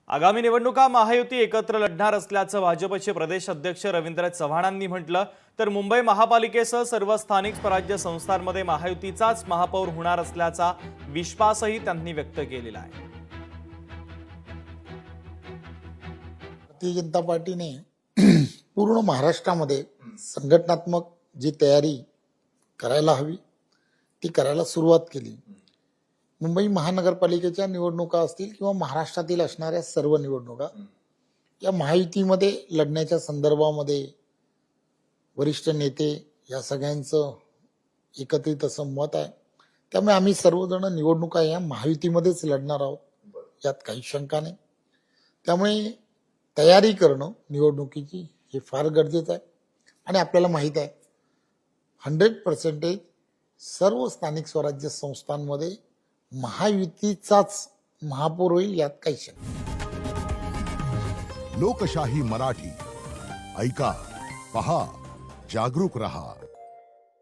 आगामी निवडणुका महायुती एकत्र लढणार असल्याचं भाजपचे प्रदेश अध्यक्ष रवींद्र चव्हाणांनी म्हटलं। तर मुंबई महापालिकेसह सर्व स्थानिक स्वराज्य संस्थांमध्ये महायुतीचाच महापौर होणार असल्याचा विश्वासही त्यांनी व्यक्त केलेला आहे। भारतीय जनता पार्टीने पूर्ण महाराष्ट्रामध्ये संघटनात्मक जी तयारी करायला हवी ती करायला सुरुवात केली। मुंबई महानगरपालिकेच्या निवडणुका असतील किंवा महाराष्ट्रातील असणाऱ्या सर्व निवडणुका या महायुतीमध्ये लढण्याच्या संदर्भामध्ये वरिष्ठ नेते या सगळ्यांचं एकत्रित असं मत आहे। त्यामुळे आम्ही सर्वजण निवडणुका या महायुतीमध्येच लढणार आहोत, यात काही शंका नाही। त्यामुळे तयारी करणं निवडणुकीची हे फार गरजेचं आहे आणि आपल्याला माहित आहे 100% सर्व स्थानिक स्वराज्य संस्थांमध्ये महायुतीचाच महापौर होईल, यात काही शंका लोकशाही मराठी ऐका, पहा, जागरूक रहा।